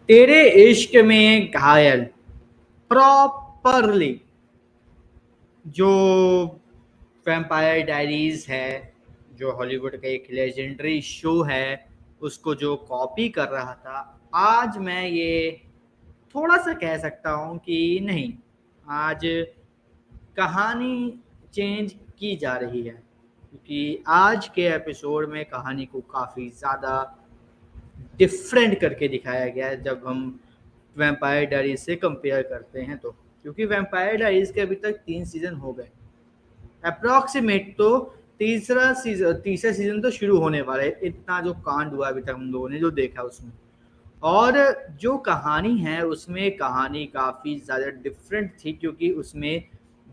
तेरे इश्क में घायल प्रॉपरली जो वैम्पायर डायरीज है, जो हॉलीवुड का एक लेजेंडरी शो है, उसको जो कॉपी कर रहा था, आज मैं ये थोड़ा सा कह सकता हूँ कि नहीं, आज कहानी चेंज की जा रही है, क्योंकि आज के एपिसोड में कहानी को काफ़ी ज़्यादा डिफरेंट करके दिखाया गया है जब हम वैम्पायर डायरीज से कंपेयर करते हैं तो। क्योंकि वैम्पायर डायरीज के अभी तक 3 सीजन हो गए अप्रॉक्सीमेट, तो तीसरा सीजन तो शुरू होने वाला है। इतना जो कांड हुआ अभी तक हम लोगों ने जो देखा उसमें, और जो कहानी है उसमें कहानी काफ़ी ज़्यादा डिफरेंट थी, क्योंकि उसमें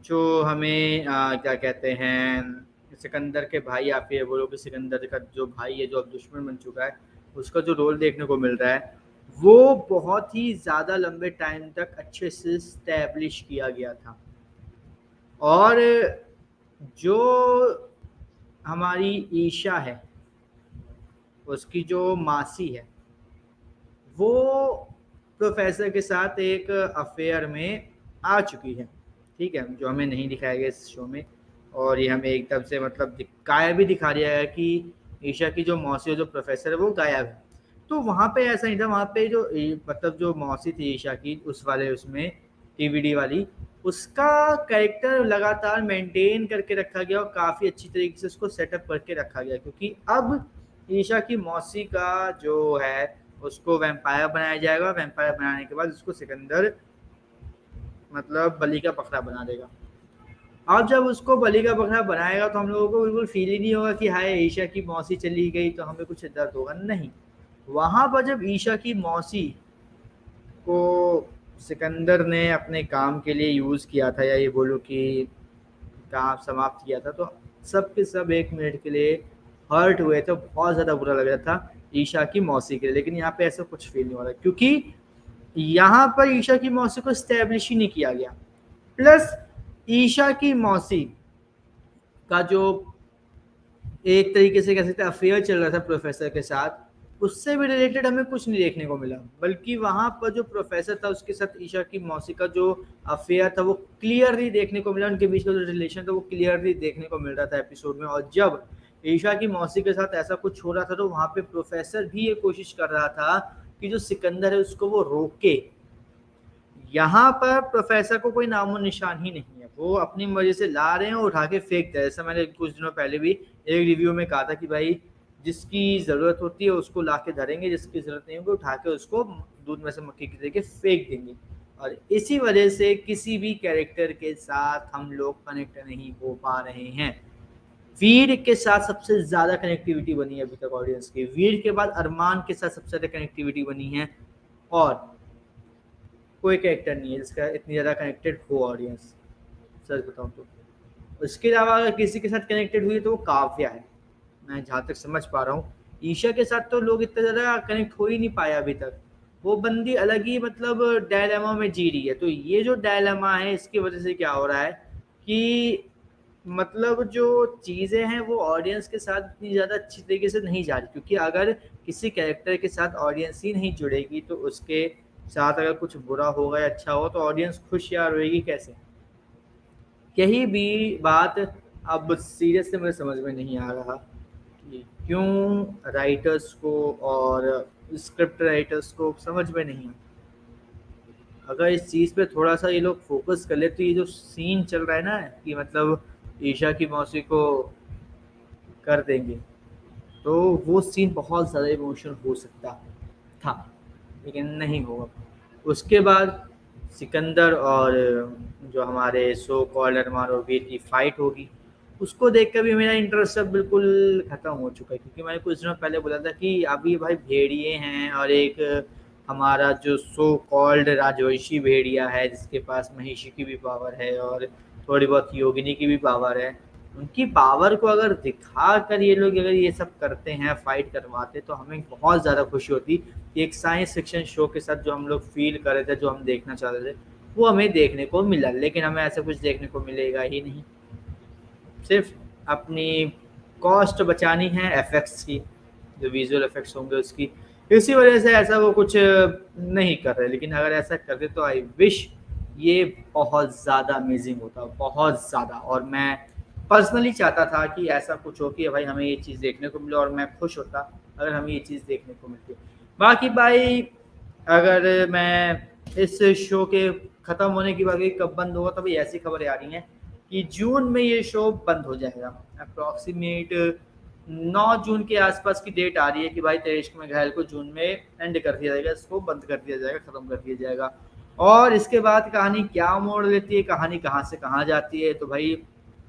जो हमें क्या कहते हैं, सिकंदर के भाई, या फिर बोलो कि सिकंदर का जो भाई है जो अब दुश्मन बन चुका है, उसका जो रोल देखने को मिल रहा है वो बहुत ही ज़्यादा लंबे टाइम तक अच्छे से स्टैब्लिश किया गया था। और जो हमारी ईशा है, उसकी जो मासी है, वो प्रोफेसर के साथ एक अफेयर में आ चुकी है। ठीक है, जो हमें नहीं दिखाया गया इस शो में, और ये हमें एकदम से मतलब गायब भी दिखा दिया गया कि ईशा की जो मौसी और जो प्रोफेसर है वो गायब है। तो वहाँ पे ऐसा नहीं था, वहाँ पे जो मतलब जो मौसी थी ईशा की, उस वाले उसमें टीवीडी वाली, उसका कैरेक्टर लगातार मेंटेन करके रखा गया और काफ़ी अच्छी तरीके से उसको सेटअप करके रखा गया, क्योंकि अब ईशा की मौसी का जो है उसको वैम्पायर बनाया जाएगा। वैम्पायर बनाने के बाद उसको सिकंदर मतलब बलि का बकरा बना देगा। अब जब उसको बलि का बकरा बनाएगा तो हम लोगों को बिल्कुल फील ही नहीं होगा कि हाय ईशा की मौसी चली गई तो हमें कुछ दर्द होगा, नहीं। वहां पर जब ईशा की मौसी को सिकंदर ने अपने काम के लिए यूज किया था, या ये बोलो कि काम समाप्त किया था, तो सब के सब 1 मिनट के लिए हर्ट हुए थे, बहुत ज़्यादा बुरा लग रहा था ईशा की मौसी के लिए। लेकिन यहाँ पे ऐसा कुछ फील नहीं हो रहा, क्योंकि यहाँ पर ईशा की मौसी को स्टैब्लिश ही नहीं किया गया। प्लस ईशा की मौसी का जो एक तरीके से कह सकते हैं अफेयर चल रहा था प्रोफेसर के साथ, उससे भी रिलेटेड हमें कुछ नहीं देखने को मिला। बल्कि वहां पर जो प्रोफेसर था उसके साथ ईशा की मौसी का जो अफेयर था वो क्लियरली देखने को मिला, उनके बीच का जो रिलेशन था वो क्लियरली देखने को मिल रहा था एपिसोड में। और जब ईशा की मौसी के साथ ऐसा कुछ हो रहा था तो वहां पे प्रोफेसर भी ये कोशिश कर रहा था कि जो सिकंदर है उसको वो रोके। यहाँ पर प्रोफेसर को कोई नामो निशान ही नहीं है, वो अपनी मर्जी से ला रहे हैं और उठा के फेंक दे। ऐसा मैंने कुछ दिनों पहले भी एक रिव्यू में कहा था कि भाई जिसकी ज़रूरत होती है उसको ला के धरेंगे, जिसकी ज़रूरत नहीं होगी उठा के उसको दूध में से मक्खी की तरीके फेंक देंगे। और इसी वजह से किसी भी कैरेक्टर के साथ हम लोग कनेक्ट नहीं हो पा रहे हैं। वीर के साथ सबसे ज़्यादा कनेक्टिविटी बनी है अभी तक ऑडियंस की, वीर के बाद अरमान के साथ सबसे ज़्यादा कनेक्टिविटी बनी है, और कोई कैरेक्टर नहीं है जिसका इतनी ज़्यादा कनेक्टेड हो ऑडियंस, सच बताऊँ तो। उसके अलावा अगर किसी के साथ कनेक्टेड हुई है तो वो काव्या है, मैं जहाँ तक समझ पा रहा हूँ। ईशा के साथ तो लोग इतना ज़्यादा कनेक्ट हो ही नहीं पाया अभी तक, वो बंदी अलग ही मतलब डायलेमा में जी रही है। तो ये जो डायलेमा है इसकी वजह से क्या हो रहा है कि मतलब जो चीज़ें हैं वो ऑडियंस के साथ इतनी ज़्यादा अच्छी तरीके से नहीं जा रही, क्योंकि अगर किसी कैरेक्टर के साथ ऑडियंस ही नहीं जुड़ेगी तो उसके साथ अगर कुछ बुरा होगा या अच्छा हो तो ऑडियंस खुश या रोएगी कैसे। यही भी बात अब सीरियस से मुझे समझ में नहीं आ रहा कि क्यों राइटर्स को और स्क्रिप्ट राइटर्स को समझ में नहीं आता। अगर इस चीज़ पे थोड़ा सा ये लोग फोकस कर ले तो ये जो सीन चल रहा है ना कि मतलब ईशा की मौसी को कर देंगे, तो वो सीन बहुत ज़्यादा इमोशनल हो सकता था, लेकिन नहीं होगा। उसके बाद सिकंदर और जो हमारे सो कॉल्ड अरमान और वीर की फाइट होगी, उसको देख कर भी मेरा इंटरेस्ट सब बिल्कुल ख़त्म हो चुका है, क्योंकि मैंने कुछ दिनों पहले बोला था कि अभी भाई भेड़िए हैं और एक हमारा जो सो कॉल्ड राजवंशी भेड़िया है जिसके पास महिषी की भी पावर है और थोड़ी बहुत योगिनी की भी पावर है, उनकी पावर को अगर दिखा कर ये लोग अगर ये सब करते हैं, फाइट करवाते, तो हमें बहुत ज़्यादा खुशी होती कि एक साइंस फिक्शन शो के साथ जो हम लोग फील कर रहे थे, जो हम देखना चाह रहे थे, वो हमें देखने को मिला। लेकिन हमें ऐसा कुछ देखने को मिलेगा ही नहीं। सिर्फ अपनी कॉस्ट बचानी है एफेक्ट्स की, जो विजुअल इफेक्ट्स होंगे उसकी, इसी वजह से ऐसा वो कुछ नहीं कर रहे, लेकिन अगर ऐसा करते तो आई विश ये बहुत ज़्यादा अमेजिंग होता, बहुत ज़्यादा। और मैं पर्सनली चाहता था कि ऐसा कुछ हो कि भाई हमें ये चीज़ देखने को मिले, और मैं खुश होता अगर हमें ये चीज़ देखने को मिलती। बाकी भाई अगर मैं इस शो के ख़त्म होने की बात करी कब बंद होगा, तो भाई ऐसी खबरें आ रही हैं कि जून में ये शो बंद हो जाएगा। अप्रॉक्सीमेट 9 जून के आसपास की डेट आ रही है कि भाई तेरे इश्क में घायल को जून में एंड कर दिया जाएगा, इसको बंद कर दिया जाएगा, ख़त्म कर दिया जाएगा। और इसके बाद कहानी क्या मोड़ लेती है, कहानी कहाँ से कहाँ जाती है, तो भाई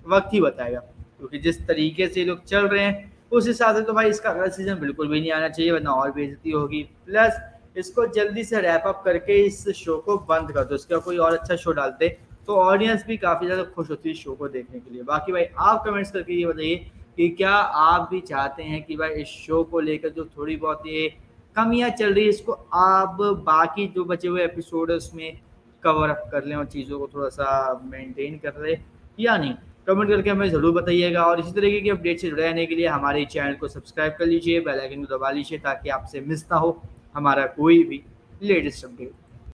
वक्त ही बताएगा। क्योंकि जिस तरीके से ये लोग चल रहे हैं उस हिसाब से तो भाई इसका अगला सीजन बिल्कुल भी नहीं आना चाहिए, वरना और बेइज्जती होगी। प्लस इसको जल्दी से रैप अप करके इस शो को बंद कर दो, इसका कोई और अच्छा शो डालते तो ऑडियंस भी काफ़ी ज़्यादा खुश होती है इस शो को देखने के लिए। बाकी भाई आप कमेंट्स करके ये बताइए कि क्या आप भी चाहते हैं कि भाई इस शो को लेकर जो थोड़ी बहुत ये कमियां चल रही है इसको आप बाकी जो बचे हुए एपिसोड है उसमें कवर अप कर लें और चीज़ों को थोड़ा सा मेंटेन कर लें या नहीं। कमेंट करके हमें ज़रूर बताइएगा, और इसी तरीके की अपडेट से जुड़े रहने के लिए हमारे चैनल को सब्सक्राइब कर लीजिए, बेल आइकन को दबा लीजिए ताकि आपसे मिस ना हो हमारा कोई भी लेटेस्ट अपडेट।